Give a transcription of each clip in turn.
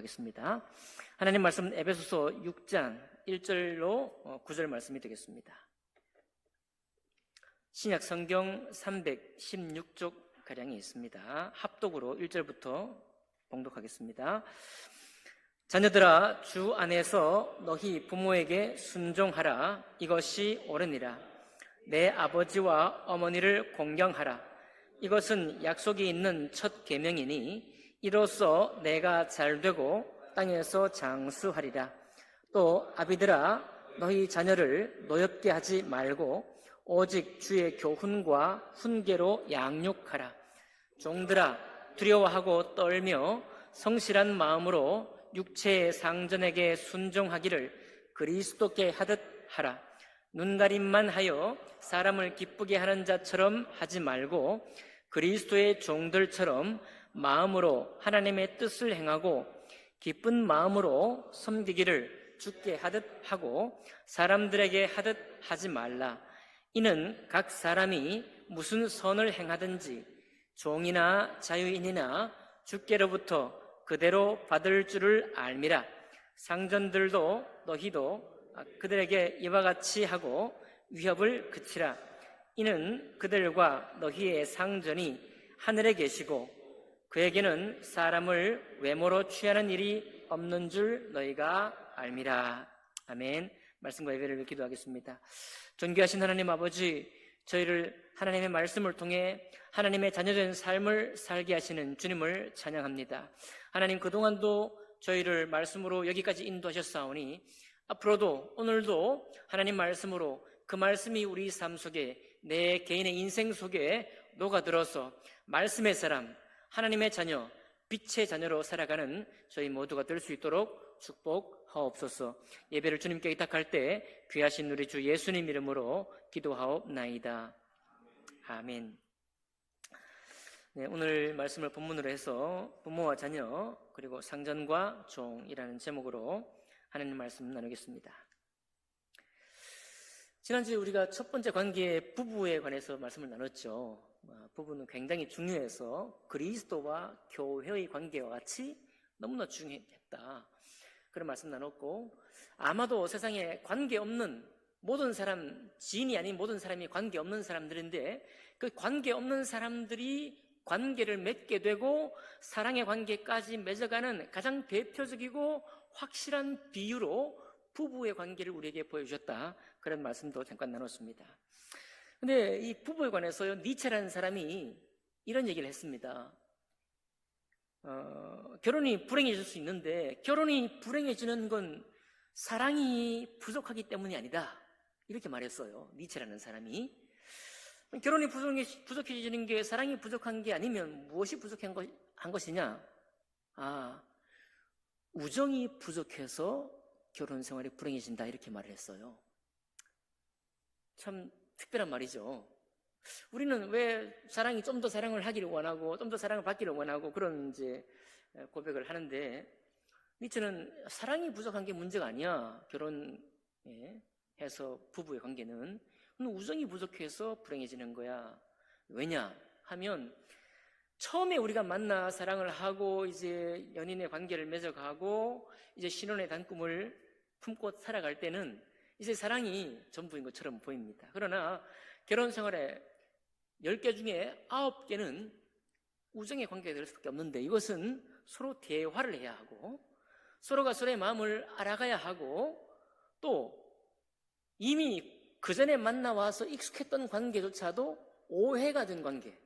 하겠습니다. 하나님 말씀 에베소서 6장 1절로 9절 말씀이 되겠습니다. 신약 성경 316쪽 가량이 있습니다. 합독으로 1절부터 봉독하겠습니다. 자녀들아, 주 안에서 너희 부모에게 순종하라. 이것이 옳으니라. 내 아버지와 어머니를 공경하라. 이것은 약속이 있는 첫 계명이니 이로써 내가 잘되고 땅에서 장수하리라. 또 아비들아, 너희 자녀를 노엽게 하지 말고 오직 주의 교훈과 훈계로 양육하라. 종들아, 두려워하고 떨며 성실한 마음으로 육체의 상전에게 순종하기를 그리스도께 하듯 하라. 눈가림만 하여 사람을 기쁘게 하는 자처럼 하지 말고 그리스도의 종들처럼 마음으로 하나님의 뜻을 행하고 기쁜 마음으로 섬기기를 주께 하듯 하고 사람들에게 하듯 하지 말라. 이는 각 사람이 무슨 선을 행하든지 종이나 자유인이나 주께로부터 그대로 받을 줄을 알미라. 상전들도 너희도 그들에게 이와 같이 하고 위협을 그치라. 이는 그들과 너희의 상전이 하늘에 계시고 그에게는 사람을 외모로 취하는 일이 없는 줄 너희가 알미라. 아멘. 말씀과 예배를 기도하겠습니다. 존귀하신 하나님 아버지, 저희를 하나님의 말씀을 통해 하나님의 자녀된 삶을 살게 하시는 주님을 찬양합니다. 하나님, 그동안도 저희를 말씀으로 여기까지 인도하셨사오니 앞으로도 오늘도 하나님 말씀으로 그 말씀이 우리 삶 속에 내 개인의 인생 속에 녹아들어서 말씀의 사람, 하나님의 자녀, 빛의 자녀로 살아가는 저희 모두가 될 수 있도록 축복하옵소서. 예배를 주님께 의탁할 때 귀하신 우리 주 예수님 이름으로 기도하옵나이다. 아멘. 네, 오늘 말씀을 본문으로 해서 부모와 자녀 그리고 상전과 종이라는 제목으로 하나님 말씀 나누겠습니다. 지난주에 우리가 첫 번째 관계 부부에 관해서 말씀을 나눴죠. 부부는 굉장히 중요해서 그리스도와 교회의 관계와 같이 너무나 중요했다, 그런 말씀 나눴고, 아마도 세상에 관계없는 모든 사람, 지인이 아닌 모든 사람이 관계없는 사람들인데 그 관계없는 사람들이 관계를 맺게 되고 사랑의 관계까지 맺어가는 가장 대표적이고 확실한 비유로 부부의 관계를 우리에게 보여주셨다, 그런 말씀도 잠깐 나눴습니다. 근데 이 부부에 관해서 니체라는 사람이 이런 얘기를 했습니다. 결혼이 불행해질 수 있는데 결혼이 불행해지는 건 사랑이 부족하기 때문이 아니다, 이렇게 말했어요. 니체라는 사람이. 결혼이 부족해지는 게 사랑이 부족한 게 아니면 무엇이 부족한 것이냐? 우정이 부족해서 결혼 생활이 불행해진다, 이렇게 말을 했어요. 참 특별한 말이죠. 우리는 왜 사랑이 좀 더 사랑을 하기를 원하고 좀 더 사랑을 받기를 원하고 그런 이제 고백을 하는데, 니체는 사랑이 부족한 게 문제가 아니야, 결혼해서 부부의 관계는. 우정이 부족해서 불행해지는 거야. 왜냐 하면 처음에 우리가 만나 사랑을 하고 이제 연인의 관계를 맺어가고 이제 신혼의 단꿈을 품고 살아갈 때는 이제 사랑이 전부인 것처럼 보입니다. 그러나 결혼 생활에 10개 중에 9개는 우정의 관계가 될 수밖에 없는데, 이것은 서로 대화를 해야 하고 서로가 서로의 마음을 알아가야 하고 또 이미 그 전에 만나와서 익숙했던 관계조차도 오해가 된 관계,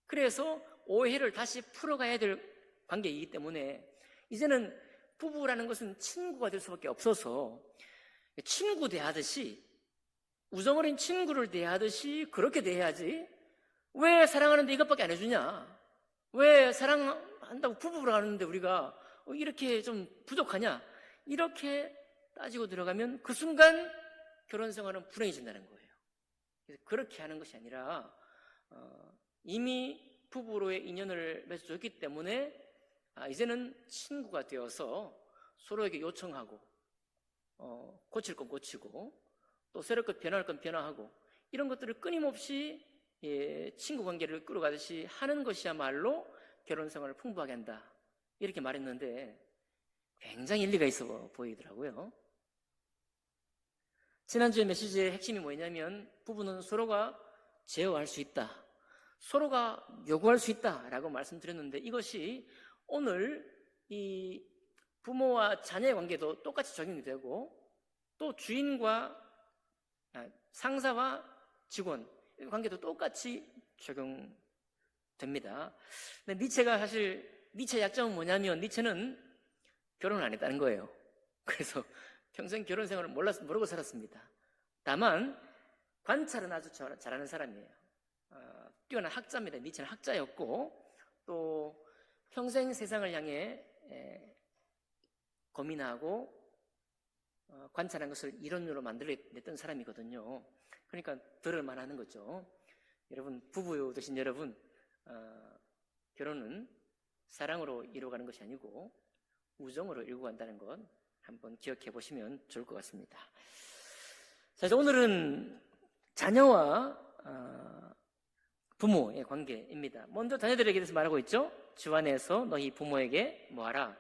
그래서 오해를 다시 풀어가야 될 관계이기 때문에 이제는 부부라는 것은 친구가 될 수밖에 없어서 친구 대하듯이, 우정 어린 친구를 대하듯이 그렇게 대해야지, 왜 사랑하는데 이것밖에 안 해주냐, 왜 사랑한다고 부부를 하는데 우리가 이렇게 좀 부족하냐, 이렇게 따지고 들어가면 그 순간 결혼 생활은 불행해진다는 거예요. 그래서 그렇게 하는 것이 아니라 이미 부부로의 인연을 맺어줬기 때문에 이제는 친구가 되어서 서로에게 요청하고 고칠 건 고치고 또 새롭게 변화할 건 변화하고, 이런 것들을 끊임없이 친구 관계를 끌어가듯이 하는 것이야말로 결혼 생활을 풍부하게 한다, 이렇게 말했는데, 굉장히 일리가 있어 보이더라고요. 지난주에 메시지의 핵심이 뭐냐면 부부는 서로가 제어할 수 있다, 서로가 요구할 수 있다라고 말씀드렸는데, 이것이 오늘 이 부모와 자녀의 관계도 똑같이 적용이 되고, 또 주인과 상사와 직원 관계도 똑같이 적용됩니다. 근데 니체의 약점은 뭐냐면, 니체는 결혼을 안 했다는 거예요. 그래서 평생 결혼 생활을 모르고 살았습니다. 다만 관찰은 아주 잘하는 사람이에요. 뛰어난 학자입니다. 니체는 학자였고, 또 평생 세상을 향해 고민하고 관찰한 것을 이론으로 만들어냈던 사람이거든요. 그러니까 들을 만하는 거죠. 여러분, 부부 되신 여러분, 결혼은 사랑으로 이루어가는 것이 아니고 우정으로 이루고 간다는 것 한번 기억해 보시면 좋을 것 같습니다. 자, 이제 오늘은 자녀와 부모의 관계입니다. 먼저 자녀들에게 대해서 말하고 있죠. 주 안에서 너희 부모에게 뭐하라?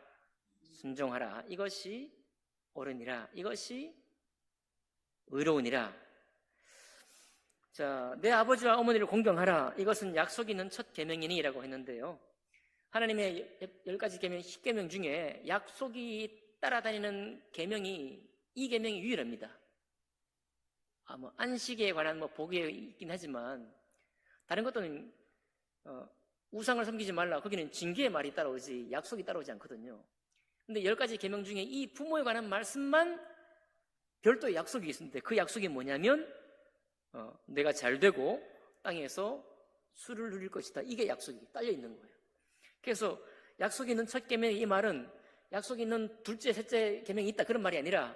순종하라. 이것이 옳으니라. 이것이 의로우니라. 자, 내 아버지와 어머니를 공경하라. 이것은 약속이 있는 첫 계명이니라고 했는데요. 하나님의 10가지 계명, 10계명 중에 약속이 따라다니는 계명이 이 계명이 유일합니다. 안식에 관한 복이 있긴 하지만 다른 것들은 우상을 섬기지 말라, 거기는 징계의 말이 따라오지 약속이 따라오지 않거든요. 근데 10가지 계명 중에 이 부모에 관한 말씀만 별도의 약속이 있는데, 그 약속이 뭐냐면 내가 잘 되고 땅에서 수를 누릴 것이다. 이게 약속이 딸려 있는 거예요. 그래서 약속이 있는 첫 계명의 이 말은 약속이 있는 둘째, 셋째 계명이 있다, 그런 말이 아니라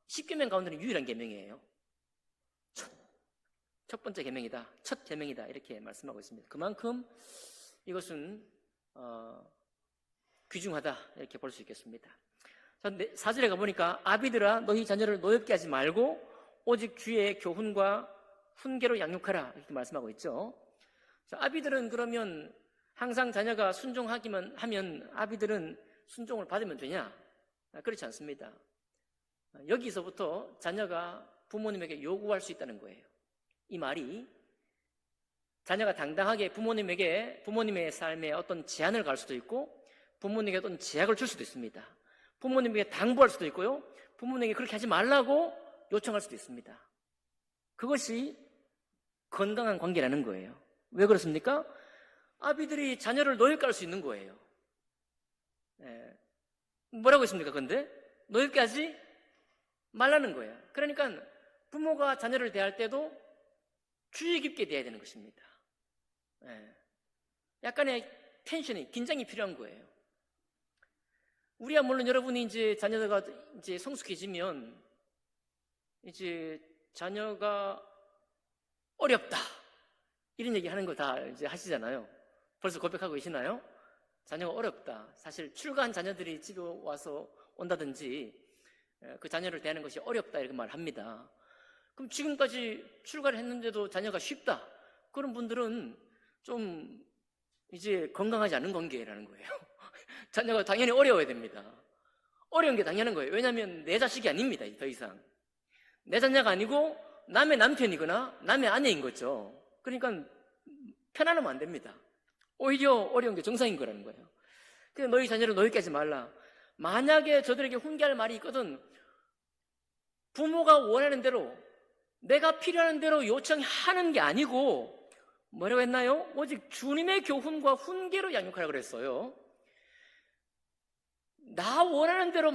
10계명 가운데는 유일한 계명이에요. 첫 번째 계명이다, 첫 계명이다, 이렇게 말씀하고 있습니다. 그만큼 이것은 귀중하다, 이렇게 볼 수 있겠습니다. 4절에 가보니까 아비들아 너희 자녀를 노엽게 하지 말고 오직 주의 교훈과 훈계로 양육하라, 이렇게 말씀하고 있죠. 자, 아비들은 그러면 항상 자녀가 순종하기만 하면 아비들은 순종을 받으면 되냐? 그렇지 않습니다. 여기서부터 자녀가 부모님에게 요구할 수 있다는 거예요. 이 말이 자녀가 당당하게 부모님의 삶에 어떤 제한을 갈 수도 있고 부모님에게 어떤 제약을 줄 수도 있습니다. 부모님에게 당부할 수도 있고요, 부모님에게 그렇게 하지 말라고 요청할 수도 있습니다. 그것이 건강한 관계라는 거예요. 왜 그렇습니까? 아비들이 자녀를 노엽게 할 수 있는 거예요. 뭐라고 했습니까? 근데 노엽게 하지 말라는 거예요. 그러니까 부모가 자녀를 대할 때도 주의 깊게 대해야 되는 것입니다. 약간의 텐션이, 긴장이 필요한 거예요. 우리야 물론 여러분이 이제 자녀가 이제 성숙해지면 이제 자녀가 어렵다, 이런 얘기 하는 거 다 이제 하시잖아요. 벌써 고백하고 계시나요? 자녀가 어렵다. 사실 출가한 자녀들이 집에 와서 온다든지 그 자녀를 대하는 것이 어렵다, 이렇게 말합니다. 그럼 지금까지 출가를 했는데도 자녀가 쉽다, 그런 분들은 좀 이제 건강하지 않은 관계라는 거예요. 자녀가 당연히 어려워야 됩니다. 어려운 게 당연한 거예요. 왜냐하면 내 자식이 아닙니다. 더 이상 내 자녀가 아니고 남의 남편이거나 남의 아내인 거죠. 그러니까 편안하면 안 됩니다. 오히려 어려운 게 정상인 거라는 거예요. 그래서 너희 자녀를 노엽게 하지 말라. 만약에 저들에게 훈계할 말이 있거든, 부모가 원하는 대로, 내가 필요한 대로 요청하는 게 아니고 뭐라고 했나요? 오직 주님의 교훈과 훈계로 양육하라고 그랬어요. 나 원하는 대로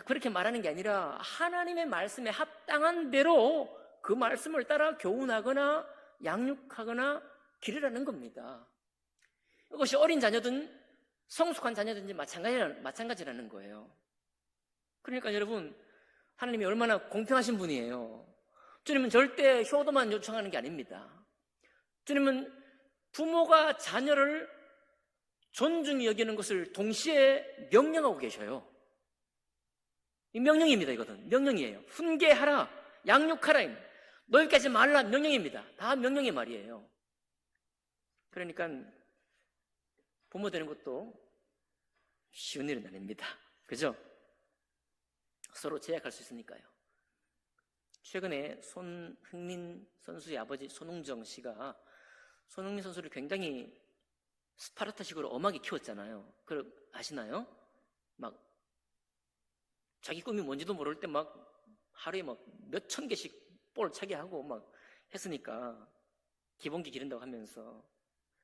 그렇게 말하는 게 아니라 하나님의 말씀에 합당한 대로 그 말씀을 따라 교훈하거나 양육하거나 기르라는 겁니다. 이것이 어린 자녀든 성숙한 자녀든지 마찬가지라는 거예요. 그러니까 여러분, 하나님이 얼마나 공평하신 분이에요. 주님은 절대 효도만 요청하는 게 아닙니다. 주님은 부모가 자녀를 존중히 여기는 것을 동시에 명령하고 계셔요. 이 명령입니다. 이거는 명령이에요. 훈계하라, 양육하라, 노엽게 하지 말라, 명령입니다. 다 명령의 말이에요. 그러니까 부모 되는 것도 쉬운 일은 아닙니다. 그죠? 서로 제약할 수 있으니까요. 최근에 손흥민 선수의 아버지 손흥정 씨가 손흥민 선수를 굉장히 스파르타식으로 엄하게 키웠잖아요. 그걸 아시나요? 막 자기 꿈이 뭔지도 모를 때 막 하루에 막 몇천 개씩 볼 차게 하고 막 했으니까 기본기 기른다고 하면서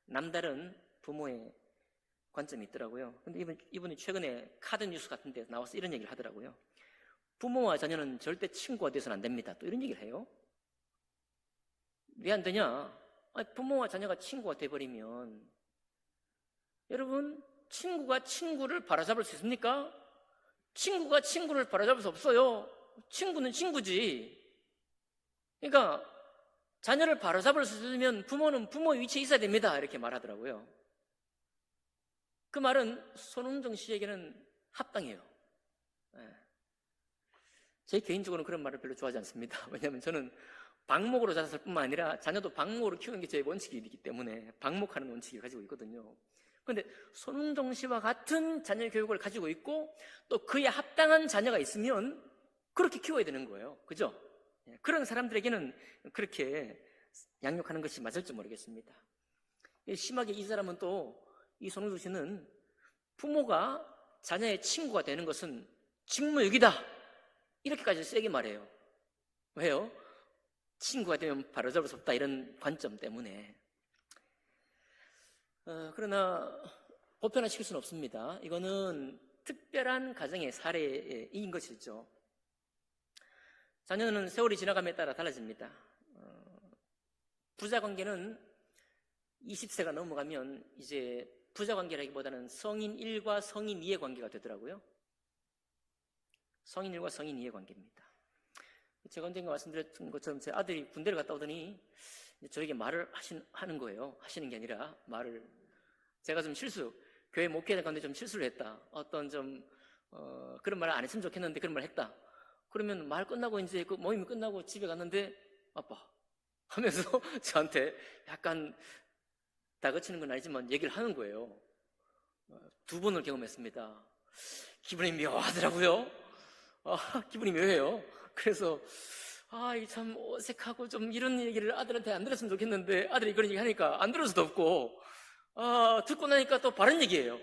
남다른 부모의 관점이 있더라고요. 근데 이분이 최근에 카드 뉴스 같은 데 나와서 이런 얘기를 하더라고요. 부모와 자녀는 절대 친구가 돼서는 안 됩니다. 또 이런 얘기를 해요. 왜 안 되냐? 아니, 부모와 자녀가 친구가 돼버리면 여러분, 친구가 친구를 바로잡을 수 있습니까? 친구가 친구를 바로잡을 수 없어요. 친구는 친구지. 그러니까 자녀를 바로잡을 수 있으면 부모는 부모의 위치에 있어야 됩니다. 이렇게 말하더라고요. 그 말은 손흥정 씨에게는 합당해요. 제 개인적으로는 그런 말을 별로 좋아하지 않습니다. 왜냐하면 저는 방목으로 자랐을 뿐만 아니라 자녀도 방목으로 키우는 게 제 원칙이기 때문에 방목하는 원칙을 가지고 있거든요. 그런데 손흥정 씨와 같은 자녀 교육을 가지고 있고 또 그에 합당한 자녀가 있으면 그렇게 키워야 되는 거예요. 그죠? 그런 사람들에게는 그렇게 양육하는 것이 맞을지 모르겠습니다. 심하게 이 사람은 또 이 손흥정 씨는 부모가 자녀의 친구가 되는 것은 직무유기다. 이렇게까지 세게 말해요. 왜요? 친구가 되면 바로잡을 수 없다. 이런 관점 때문에. 그러나 보편화시킬 수는 없습니다. 이거는 특별한 가정의 사례인 것이죠. 자녀는 세월이 지나감에 따라 달라집니다. 부자 관계는 20세가 넘어가면 이제 부자 관계라기보다는 성인 1과 성인 2의 관계가 되더라고요. 성인 1과 성인 2의 관계입니다. 제가 언젠가 말씀드렸던 것처럼 제 아들이 군대를 갔다 오더니 저에게 말을 하는 거예요. 하시는 게 아니라 말을. 제가 좀 교회 목회자 가운데 좀 실수를 했다. 어떤 그런 말을 안 했으면 좋겠는데 그런 말을 했다. 그러면 말 끝나고 이제 그 모임이 끝나고 집에 갔는데 아빠 하면서 저한테 약간 다그치는 건 아니지만 얘기를 하는 거예요. 2번을 경험했습니다. 기분이 묘하더라고요. 기분이 묘해요. 그래서 이게 참 어색하고 좀 이런 얘기를 아들한테 안 들었으면 좋겠는데 아들이 그런 얘기 하니까 안 들을 수도 없고 듣고 나니까 또 바른 얘기예요.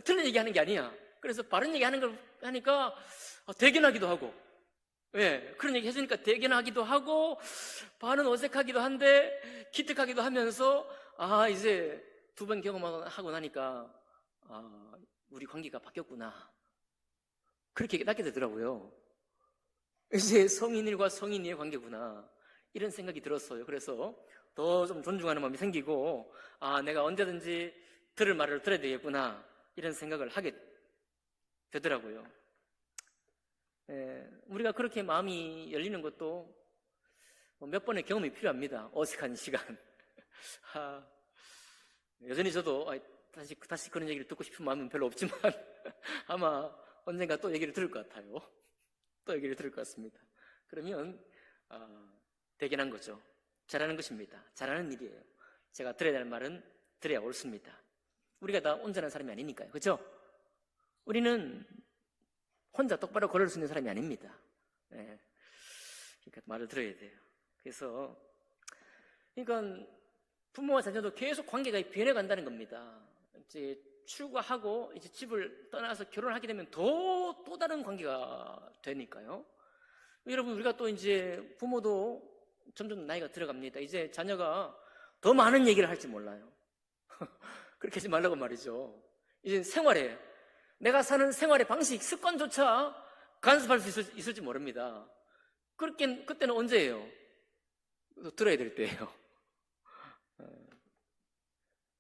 틀린 얘기 하는 게 아니야. 그래서 바른 얘기 하는 걸 하니까 대견하기도 하고 그런 얘기 해주니까 대견하기도 하고 반은 어색하기도 한데 기특하기도 하면서 이제 2번 경험하고 나니까 우리 관계가 바뀌었구나. 그렇게 깨닫게 되더라고요. 이제 성인 1과 성인 2의 관계구나. 이런 생각이 들었어요. 그래서 더 좀 존중하는 마음이 생기고 내가 언제든지 들을 말을 들어야 되겠구나. 이런 생각을 하게 되더라고요. 우리가 그렇게 마음이 열리는 것도 몇 번의 경험이 필요합니다. 어색한 시간. 여전히 저도 다시 그런 얘기를 듣고 싶은 마음은 별로 없지만 아마 언젠가 또 얘기를 들을 것 같아요. 또 얘기를 들을 것 같습니다. 그러면 대견한 거죠. 잘하는 것입니다. 잘하는 일이에요. 제가 들어야 될 말은 들어야 옳습니다. 우리가 다 온전한 사람이 아니니까요. 그렇죠? 우리는 혼자 똑바로 걸을 수 있는 사람이 아닙니다. 그러니까 말을 들어야 돼요. 그래서 이건 부모와 자녀도 계속 관계가 변해간다는 겁니다. 이제 출가하고 이제 집을 떠나서 결혼하게 되면 또 다른 관계가 되니까요. 여러분, 우리가 또 이제 부모도 점점 나이가 들어갑니다. 이제 자녀가 더 많은 얘기를 할지 몰라요. 그렇게 하지 말라고 말이죠. 이제 내가 사는 생활의 방식, 습관조차 간섭할 수 있을지 모릅니다. 그때는 언제예요? 들어야 될 때예요.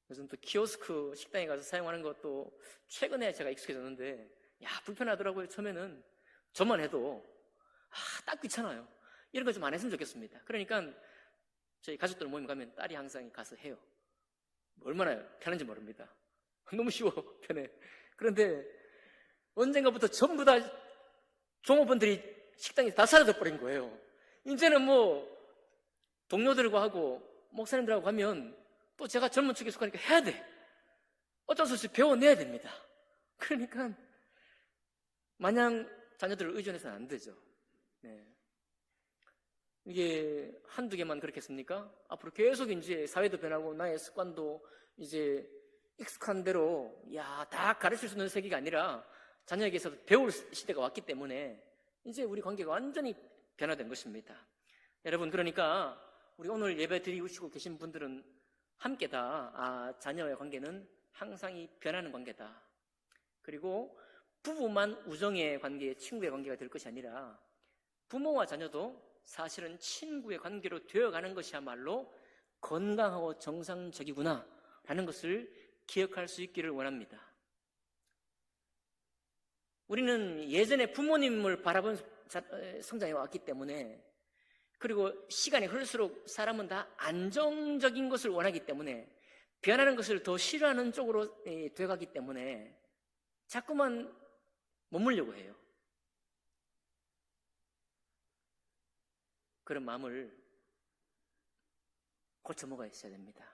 요즘 또 키오스크 식당에 가서 사용하는 것도 최근에 제가 익숙해졌는데 불편하더라고요. 처음에는 저만 해도 딱 귀찮아요. 이런 거 좀 안 했으면 좋겠습니다. 그러니까 저희 가족들 모임 가면 딸이 항상 가서 해요. 얼마나 편한지 모릅니다. 너무 쉬워, 편해. 그런데 언젠가부터 전부 다 종업원들이 식당에 다 사라져 버린 거예요. 이제는 동료들과 하고 목사님들하고 가면 또 제가 젊은 척에 속하니까 해야 돼. 어쩔 수 없이 배워내야 됩니다. 그러니까 마냥 자녀들을 의존해서는 안 되죠. 네. 이게 한두 개만 그렇겠습니까? 앞으로 계속 이제 사회도 변하고 나의 습관도 이제 익숙한 대로 다 가르칠 수 있는 세계가 아니라 자녀에게서 배울 시대가 왔기 때문에 이제 우리 관계가 완전히 변화된 것입니다. 여러분, 그러니까 우리 오늘 예배 드리고 계신 분들은 함께 다 자녀의 관계는 항상 이 변하는 관계다. 그리고 부부만 우정의 관계, 친구의 관계가 될 것이 아니라 부모와 자녀도 사실은 친구의 관계로 되어가는 것이야말로 건강하고 정상적이구나 라는 것을 기억할 수 있기를 원합니다. 우리는 예전에 부모님을 바라본 성장해 왔기 때문에, 그리고 시간이 흐를수록 사람은 다 안정적인 것을 원하기 때문에 변하는 것을 더 싫어하는 쪽으로 되어가기 때문에 자꾸만 머물려고 해요. 그런 마음을 고쳐 먹어야 됩니다.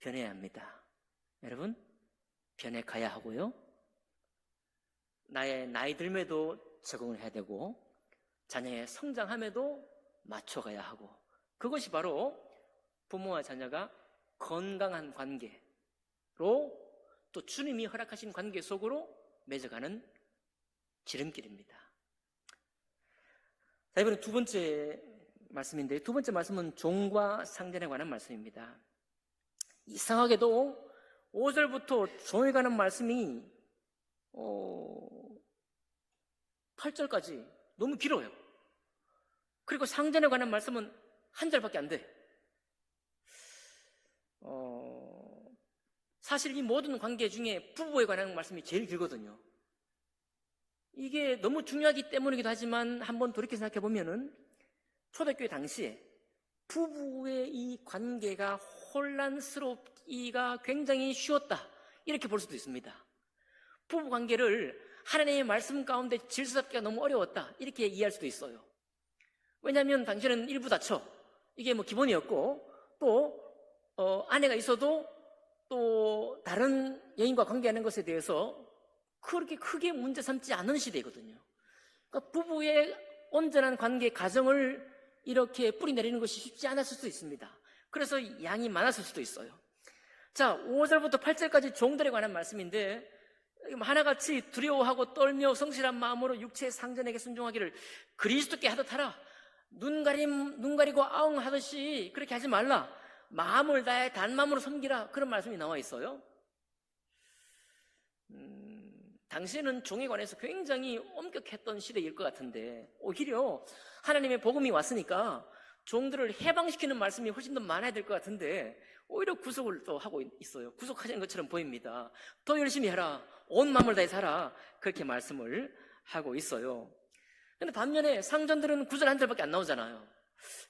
변해야 합니다. 여러분, 변해 가야 하고요. 나의 나이 들매도 적응을 해야 되고 자녀의 성장함에도 맞춰가야 하고, 그것이 바로 부모와 자녀가 건강한 관계로, 또 주님이 허락하신 관계 속으로 맺어가는 지름길입니다. 자, 이번엔 두 번째 말씀인데, 두 번째 말씀은 종과 상전에 관한 말씀입니다. 이상하게도 5절부터 종에 관한 말씀이 8절까지 너무 길어요. 그리고 상전에 관한 말씀은 한 절밖에 안 돼. 사실 이 모든 관계 중에 부부에 관한 말씀이 제일 길거든요. 이게 너무 중요하기 때문이기도 하지만 한번 돌이켜 생각해 보면은 초대교회 당시에 부부의 이 관계가 혼란스럽기가 굉장히 쉬웠다, 이렇게 볼 수도 있습니다. 부부 관계를 하나님의 말씀 가운데 질서잡기가 너무 어려웠다, 이렇게 이해할 수도 있어요. 왜냐하면 당시에는 일부 다쳐, 이게 뭐 기본이었고, 또 아내가 있어도 또 다른 여인과 관계하는 것에 대해서 그렇게 크게 문제 삼지 않는 시대거든요. 그러니까 부부의 온전한 관계, 가정을 이렇게 뿌리내리는 것이 쉽지 않았을 수도 있습니다. 그래서 양이 많았을 수도 있어요. 자, 5절부터 8절까지 종들에 관한 말씀인데, 하나같이 두려워하고 떨며 성실한 마음으로 육체의 상전에게 순종하기를 그리스도께 하듯 하라. 눈 가리고 아웅하듯이 그렇게 하지 말라. 마음을 다해 단마음으로 섬기라. 그런 말씀이 나와 있어요. 당시에는 종에 관해서 굉장히 엄격했던 시대일 것 같은데, 오히려 하나님의 복음이 왔으니까 종들을 해방시키는 말씀이 훨씬 더 많아야 될 것 같은데 오히려 구속을 또 하고 있어요. 구속하시는 것처럼 보입니다. 더 열심히 해라, 온 마음을 다해 살아, 그렇게 말씀을 하고 있어요. 근데 반면에 상전들은 9절 한 절밖에 안 나오잖아요.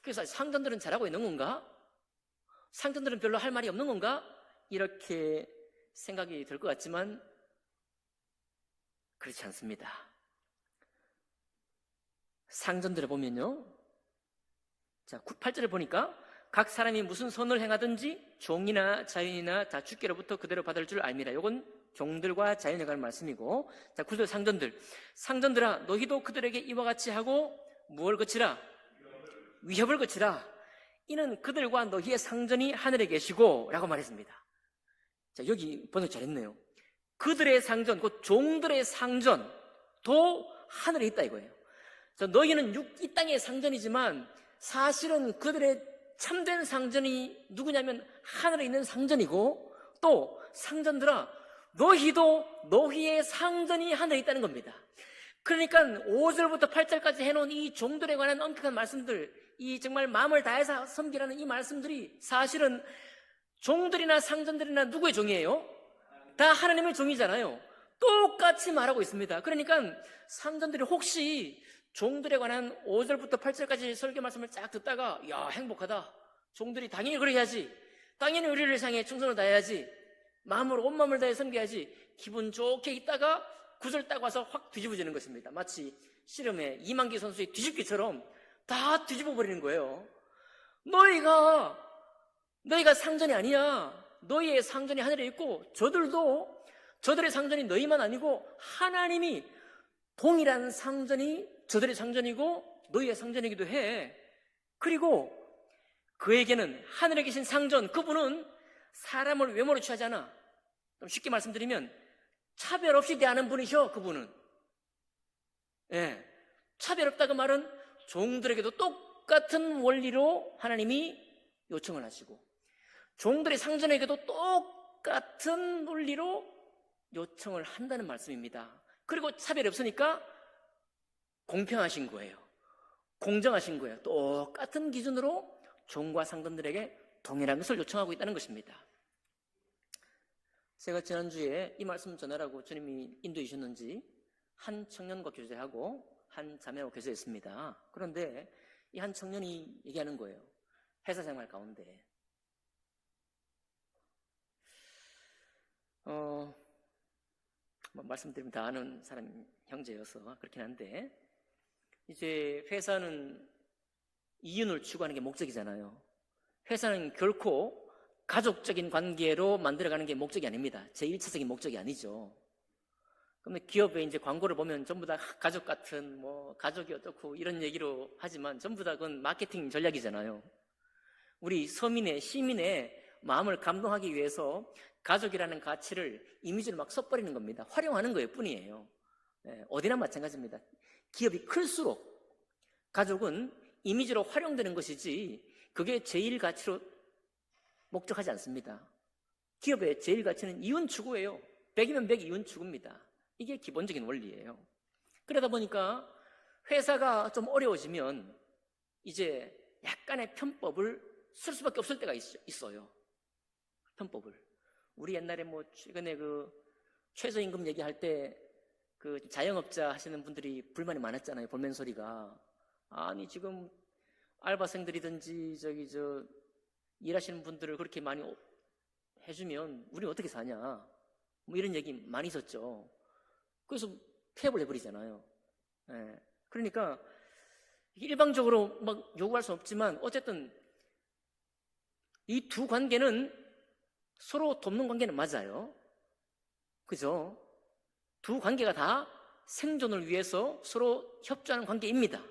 그래서 상전들은 잘하고 있는 건가? 상전들은 별로 할 말이 없는 건가? 이렇게 생각이 들 것 같지만 그렇지 않습니다. 상전들을 보면요, 자, 8절을 보니까 각 사람이 무슨 선을 행하든지 종이나 자연이나 다 주께로부터 그대로 받을 줄 알미라. 이건 종들과 자연에 관한 말씀이고, 자, 9절 상전들아 너희도 그들에게 이와 같이 하고 무엇을 거치라? 위협을 거치라. 이는 그들과 너희의 상전이 하늘에 계시고 라고 말했습니다. 자, 여기 번역 잘했네요. 그들의 상전, 곧 종들의 상전도 하늘에 있다 이거예요. 자, 너희는 이 땅의 상전이지만 사실은 그들의 참된 상전이 누구냐면 하늘에 있는 상전이고, 또 상전들아 너희도 너희의 상전이 하늘에 있다는 겁니다. 그러니까 5절부터 8절까지 해놓은 이 종들에 관한 엄격한 말씀들, 이 정말 마음을 다해서 섬기라는 이 말씀들이 사실은 종들이나 상전들이나 누구의 종이에요? 다 하나님의 종이잖아요. 똑같이 말하고 있습니다. 그러니까 상전들이 혹시 종들에 관한 5절부터 8절까지 설교 말씀을 쫙 듣다가 야, 행복하다, 종들이 당연히 그렇게 해야지, 당연히 우리를 향해 충성을 다해야지, 마음으로 온 마음을 다해 섬겨야지, 기분 좋게 있다가 9절 딱 와서 확 뒤집어지는 것입니다. 마치 씨름의 이만기 선수의 뒤집기처럼 다 뒤집어 버리는 거예요. 너희가 상전이 아니야. 너희의 상전이 하늘에 있고 저들도 저들의 상전이 너희만 아니고 하나님이 동일한 상전이 저들의 상전이고 너희의 상전이기도 해. 그리고 그에게는 하늘에 계신 상전, 그분은 사람을 외모로 취하지 않아. 좀 쉽게 말씀드리면 차별 없이 대하는 분이셔. 그분은 차별 없다고 말은 종들에게도 똑같은 원리로 하나님이 요청을 하시고 종들의 상전에게도 똑같은 논리로 요청을 한다는 말씀입니다. 그리고 차별이 없으니까 공평하신 거예요. 공정하신 거예요. 똑같은 기준으로 종과 상전들에게 동일한 것을 요청하고 있다는 것입니다. 제가 지난주에 이 말씀 전하라고 주님이 인도해 주셨는지 한 청년과 교제하고 한 자매와 교제했습니다. 그런데 이 한 청년이 얘기하는 거예요. 회사 생활 가운데 말씀드리면 다 아는 사람 형제여서 그렇긴 한데, 이제 회사는 이윤을 추구하는 게 목적이잖아요. 회사는 결코 가족적인 관계로 만들어가는 게 목적이 아닙니다. 제1차적인 목적이 아니죠. 그런데 기업에 이제 광고를 보면 전부 다 가족 같은 가족이 어떻고 이런 얘기로 하지만 전부 다 그건 마케팅 전략이잖아요. 우리 서민의 시민의 마음을 감동하기 위해서 가족이라는 가치를 이미지로 막 써버리는 겁니다. 활용하는 거예요 뿐이에요. 어디나 마찬가지입니다. 기업이 클수록 가족은 이미지로 활용되는 것이지 그게 제일 가치로 목적하지 않습니다. 기업의 제일 가치는 이윤 추구예요. 100이면 100 이윤 추구입니다. 이게 기본적인 원리예요. 그러다 보니까 회사가 좀 어려워지면 이제 약간의 편법을 쓸 수밖에 없을 때가 있어요. 편법을. 우리 옛날에 최근에 최저임금 얘기할 때 자영업자 하시는 분들이 불만이 많았잖아요. 볼멘 소리가. 아니 지금 알바생들이든지 일하시는 분들을 그렇게 많이 해주면 우리 어떻게 사냐, 이런 얘기 많이 있었죠. 그래서 폐업을 해버리잖아요. 그러니까 일방적으로 막 요구할 수 없지만 어쨌든 이 두 관계는 서로 돕는 관계는 맞아요. 그죠? 두 관계가 다 생존을 위해서 서로 협조하는 관계입니다.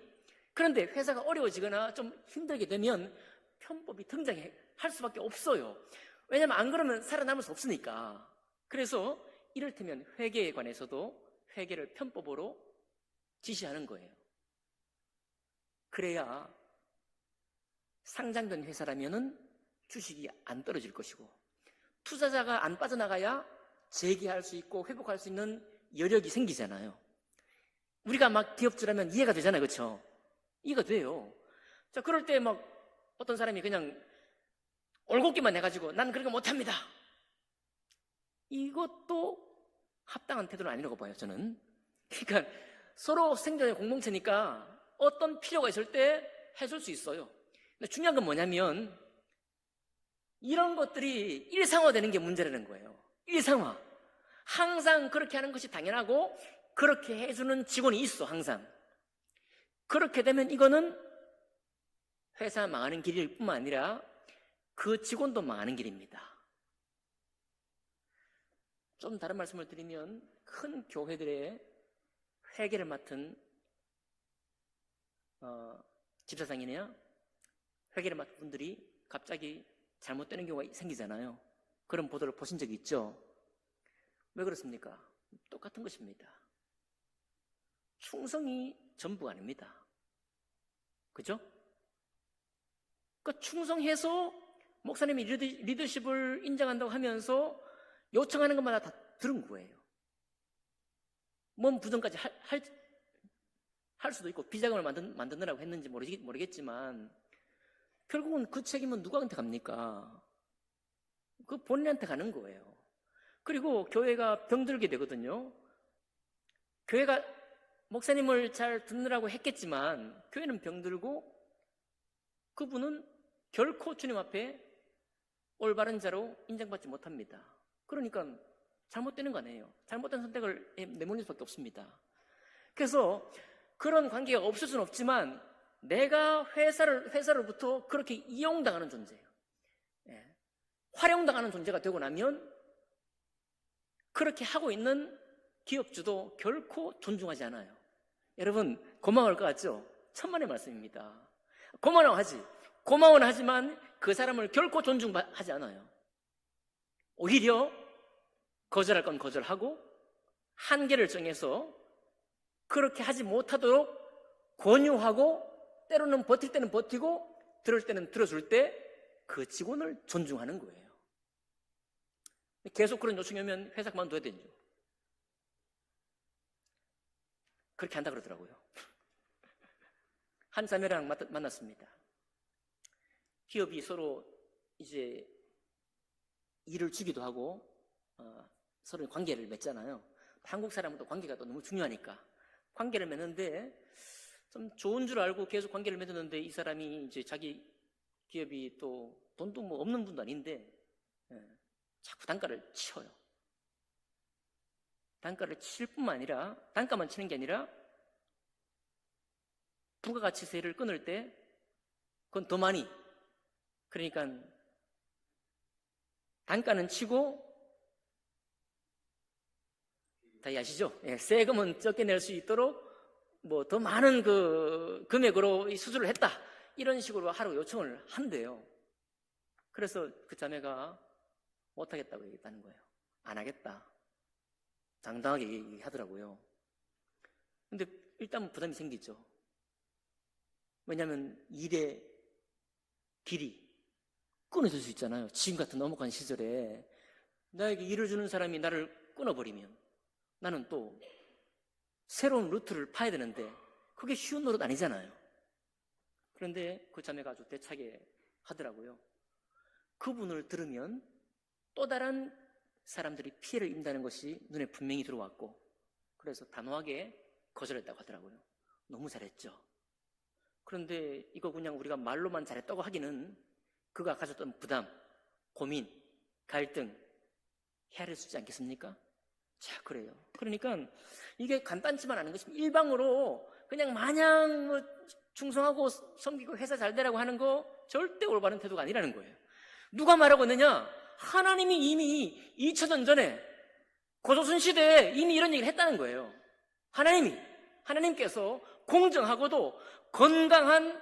그런데 회사가 어려워지거나 좀 힘들게 되면 편법이 등장할 수밖에 없어요. 왜냐하면 안 그러면 살아남을 수 없으니까. 그래서 이를테면 회계에 관해서도 회계를 편법으로 지시하는 거예요. 그래야 상장된 회사라면은 주식이 안 떨어질 것이고 투자자가 안 빠져나가야 재기할 수 있고 회복할 수 있는 여력이 생기잖아요. 우리가 막 기업주라면 이해가 되잖아요. 그렇죠? 이해가 돼요. 자, 그럴 때 어떤 사람이 그냥 올곧기만 해가지고 난 그런 거 못합니다, 이것도 합당한 태도는 아니라고 봐요, 저는. 그러니까 서로 생존의 공동체니까 어떤 필요가 있을 때 해줄 수 있어요. 근데 중요한 건 뭐냐면 이런 것들이 일상화되는 게 문제라는 거예요. 일상화. 항상 그렇게 하는 것이 당연하고 그렇게 해주는 직원이 있어, 항상. 그렇게 되면 이거는 회사 망하는 길일 뿐만 아니라 그 직원도 망하는 길입니다. 좀 다른 말씀을 드리면 큰 교회들의 회계를 맡은 집사장이냐 회계를 맡은 분들이 갑자기 잘못되는 경우가 생기잖아요. 그런 보도를 보신 적이 있죠? 왜 그렇습니까? 똑같은 것입니다. 충성이 전부가 아닙니다. 그죠? 그러니까 충성해서 목사님이 리더십을 인정한다고 하면서 요청하는 것마다 다 들은 거예요. 몸 부정까지 할 수도 있고 비자금을 만드느라고 했는지 모르겠지만 결국은 그 책임은 누구한테 갑니까? 그 본인한테 가는 거예요. 그리고 교회가 병들게 되거든요. 교회가 목사님을 잘 듣느라고 했겠지만 교회는 병들고 그분은 결코 주님 앞에 올바른 자로 인정받지 못합니다. 그러니까 잘못되는 거 아니에요. 잘못된 선택을 내몰릴 수밖에 없습니다. 그래서 그런 관계가 없을 수는 없지만 내가 회사로부터 그렇게 이용당하는 존재예요. 활용당하는 존재가 되고 나면 그렇게 하고 있는 기업주도 결코 존중하지 않아요. 여러분, 고마워할 것 같죠? 천만의 말씀입니다. 고마워는 하지. 고마워는 하지만 그 사람을 결코 존중하지 않아요. 오히려 거절할 건 거절하고 한계를 정해서 그렇게 하지 못하도록 권유하고 때로는 버틸 때는 버티고 들을 때는 들어줄 때 그 직원을 존중하는 거예요. 계속 그런 요청이 오면 회사 그만둬야 되죠. 그렇게 한다 그러더라고요. 한 자매랑 만났습니다. 기업이 서로 이제 일을 주기도 하고 서로 관계를 맺잖아요. 한국 사람은 또 관계가 또 너무 중요하니까 관계를 맺는데 좀 좋은 줄 알고 계속 관계를 맺었는데 이 사람이 이제 자기 기업이 또 돈도 뭐 없는 분도 아닌데 자꾸 단가를 치워요. 단가를 칠 뿐만 아니라 단가만 치는 게 아니라 부가가치세를 끊을 때 그건 더 많이, 그러니까 단가는 치고 다 아시죠? 세금은 적게 낼 수 있도록 뭐 더 많은 그 금액으로 이 수술을 했다, 이런 식으로 하라고 요청을 한대요. 그래서 그 자매가 못하겠다고 얘기했다는 거예요. 안 하겠다, 당당하게 얘기하더라고요. 근데 일단 부담이 생기죠. 왜냐하면 일의 길이 끊어질 수 있잖아요. 지금 같은 엄혹한 시절에 나에게 일을 주는 사람이 나를 끊어버리면 나는 또 새로운 루트를 파야 되는데 그게 쉬운 노릇 아니잖아요. 그런데 그 자매가 아주 대차게 하더라고요. 그분을 들으면 또 다른 사람들이 피해를 입는다는 것이 눈에 분명히 들어왔고, 그래서 단호하게 거절했다고 하더라고요. 너무 잘했죠. 그런데 이거 그냥 우리가 말로만 잘했다고 하기는 그가 가졌던 부담, 고민, 갈등 헤아릴 수 있지 않겠습니까? 자, 그래요. 그러니까 이게 간단치만 않은 것입니다. 일방으로 그냥 마냥 뭐 충성하고 섬기고 회사 잘 되라고 하는 거 절대 올바른 태도가 아니라는 거예요. 누가 말하고 있느냐? 하나님이 이미 2000년 전에 고조선 시대에 이미 이런 얘기를 했다는 거예요. 하나님께서 공정하고도 건강한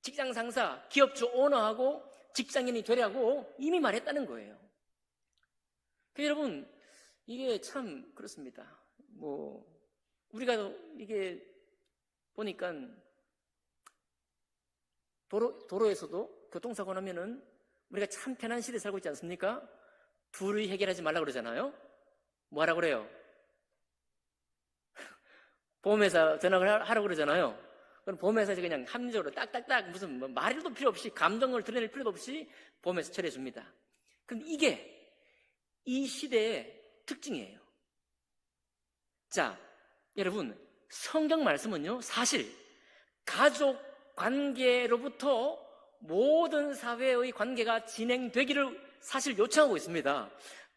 직장 상사, 기업주 오너하고 직장인이 되라고 이미 말했다는 거예요. 그러니까 여러분, 이게 참 그렇습니다. 뭐 우리가 이게 보니까 도로에서도 교통사고 나면은 우리가 참 편한 시대에 살고 있지 않습니까? 둘이 해결하지 말라고 그러잖아요. 뭐 하라고 그래요? 보험회사 전화를 하라고 그러잖아요. 그럼 보험회사에서 그냥 합리적으로 딱딱딱 무슨 뭐 말도 필요 없이 감정을 드러낼 필요도 없이 보험회사 처리해 줍니다. 그럼 이게 이 시대의 특징이에요. 자, 여러분, 성경 말씀은요, 사실 가족 관계로부터 모든 사회의 관계가 진행되기를 사실 요청하고 있습니다.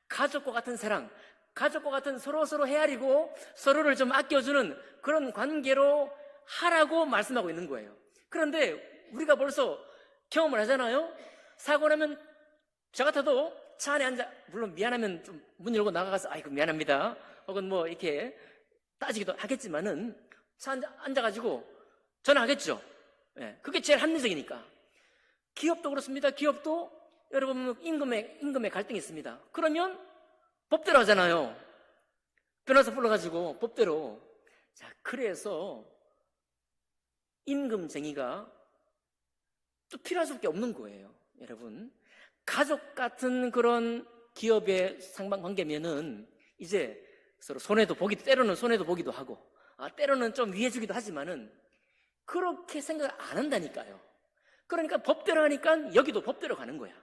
가족과 같은 사랑, 가족과 같은 서로 헤아리고 서로를 좀 아껴주는 그런 관계로 하라고 말씀하고 있는 거예요. 그런데 우리가 벌써 경험을 하잖아요. 사고 나면 저 같아도 차 안에 앉아, 물론 미안하면 좀 문 열고 나가서 아이고 미안합니다, 혹은 뭐 이렇게 따지기도 하겠지만은 차 앉아가지고 전화하겠죠. 그게 제일 합리적이니까. 기업도 그렇습니다. 기업도 여러분 임금의 갈등이 있습니다. 그러면 법대로 하잖아요. 변호사 불러가지고 법대로. 자, 그래서 임금쟁이가 또 필요할 수밖에 없는 거예요. 여러분, 가족 같은 그런 기업의 상반관계면은 이제 서로 때로는 손해도 보기도 하고, 때로는 좀 위해주기도 하지만은 그렇게 생각을 안 한다니까요. 그러니까 법대로 하니까 여기도 법대로 가는 거야.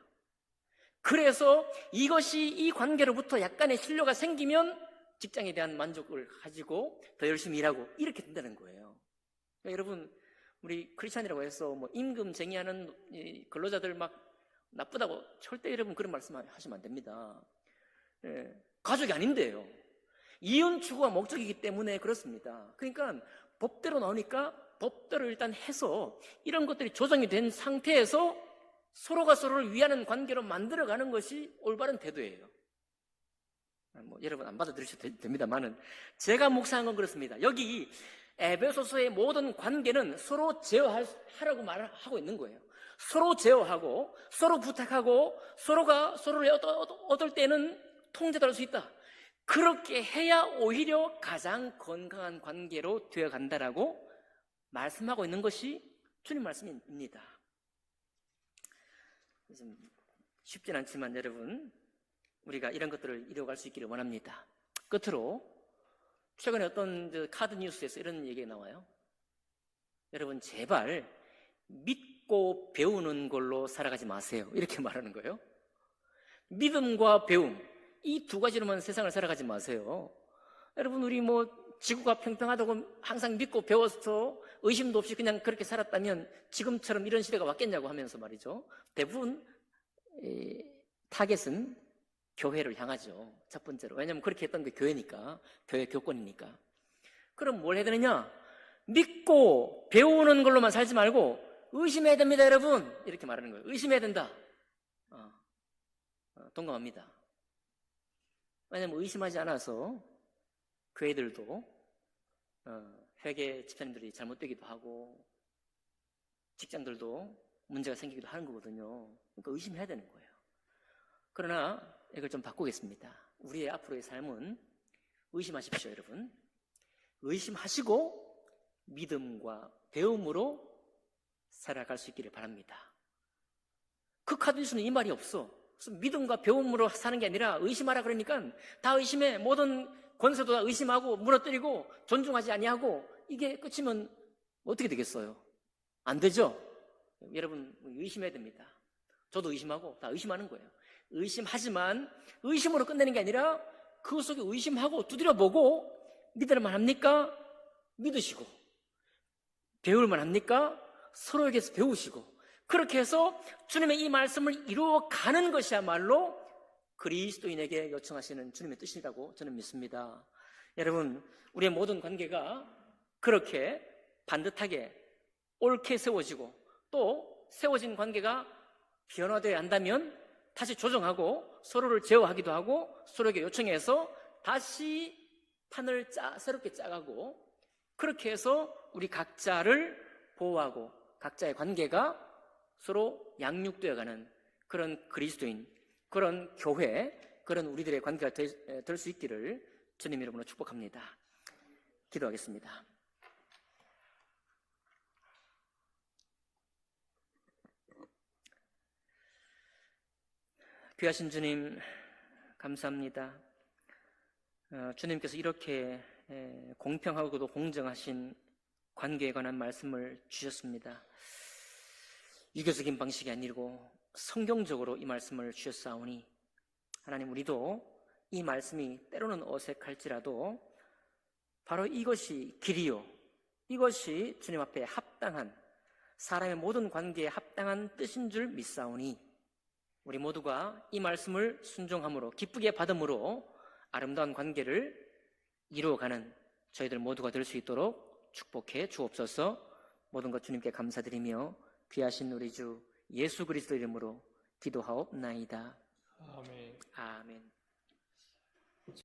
그래서 이것이 이 관계로부터 약간의 신뢰가 생기면 직장에 대한 만족을 가지고 더 열심히 일하고 이렇게 된다는 거예요. 그러니까 여러분, 우리 크리스찬이라고 해서 뭐 임금쟁이하는 근로자들 막 나쁘다고 절대 여러분 그런 말씀 하시면 안 됩니다. 가족이 아닌데요. 이혼 추구가 목적이기 때문에 그렇습니다. 그러니까 법대로 나오니까 법대로 일단 해서 이런 것들이 조정이 된 상태에서 서로가 서로를 위하는 관계로 만들어가는 것이 올바른 태도예요. 여러분 안 받아들이셔도 됩니다만은 제가 묵상한 건 그렇습니다. 여기 에베소서의 모든 관계는 서로 제어하라고 말을 하고 있는 거예요. 서로 제어하고 서로 부탁하고 서로가 서로를 얻을 때는 통제도 할 수 있다. 그렇게 해야 오히려 가장 건강한 관계로 되어간다라고 말씀하고 있는 것이 주님 말씀입니다. 좀 쉽진 않지만 여러분, 우리가 이런 것들을 이뤄갈 수 있기를 원합니다. 끝으로 최근에 어떤 카드 뉴스에서 이런 얘기가 나와요. 여러분 제발 믿고 배우는 걸로 살아가지 마세요. 이렇게 말하는 거예요. 믿음과 배움, 이 두 가지로만 세상을 살아가지 마세요. 여러분 우리 지구가 평평하다고 항상 믿고 배워서 의심도 없이 그냥 그렇게 살았다면 지금처럼 이런 시대가 왔겠냐고 하면서 말이죠. 대부분 타겟은 교회를 향하죠. 첫 번째로. 왜냐하면 그렇게 했던 게 교회니까, 교회 교권이니까. 그럼 뭘 해야 되느냐? 믿고 배우는 걸로만 살지 말고 의심해야 됩니다, 여러분. 이렇게 말하는 거예요. 의심해야 된다. 동감합니다. 왜냐하면 의심하지 않아서 교회들도 회계 집사님들이 잘못되기도 하고 직장들도 문제가 생기기도 하는 거거든요. 그러니까 의심해야 되는 거예요. 그러나 이걸 좀 바꾸겠습니다. 우리의 앞으로의 삶은 의심하십시오, 여러분. 의심하시고 믿음과 배움으로 살아갈 수 있기를 바랍니다. 그 카드 뉴스는 이 말이 없어. 그래서 믿음과 배움으로 사는 게 아니라 의심하라 그러니까 다 의심해. 모든 권세도 다 의심하고 무너뜨리고 존중하지 아니하고 이게 끝이면 어떻게 되겠어요? 안 되죠? 여러분 의심해야 됩니다. 저도 의심하고 다 의심하는 거예요. 의심하지만 의심으로 끝내는 게 아니라 그 속에 의심하고 두드려보고 믿을만 합니까? 믿으시고 배울만 합니까? 서로에게서 배우시고 그렇게 해서 주님의 이 말씀을 이루어가는 것이야말로 그리스도인에게 요청하시는 주님의 뜻이라고 저는 믿습니다. 여러분 우리의 모든 관계가 그렇게 반듯하게 옳게 세워지고 또 세워진 관계가 변화되어야 한다면 다시 조정하고 서로를 제어하기도 하고 서로에게 요청해서 다시 판을 새롭게 짜가고 그렇게 해서 우리 각자를 보호하고 각자의 관계가 서로 양육되어가는 그런 그리스도인, 그런 교회, 그런 우리들의 관계가 될 수 있기를 주님 이름으로 축복합니다. 기도하겠습니다. 귀하신 주님 감사합니다. 주님께서 이렇게 공평하고도 공정하신 관계에 관한 말씀을 주셨습니다. 유교적인 방식이 아니고 성경적으로 이 말씀을 주셨사오니 하나님 우리도 이 말씀이 때로는 어색할지라도 바로 이것이 길이요 이것이 주님 앞에 합당한 사람의 모든 관계에 합당한 뜻인 줄 믿사오니 우리 모두가 이 말씀을 순종함으로 기쁘게 받음으로 아름다운 관계를 이루어가는 저희들 모두가 될 수 있도록 축복해 주옵소서. 모든 것 주님께 감사드리며 귀하신 우리 주 예수 그리스도 이름으로 기도하옵나이다. 아멘. 아멘.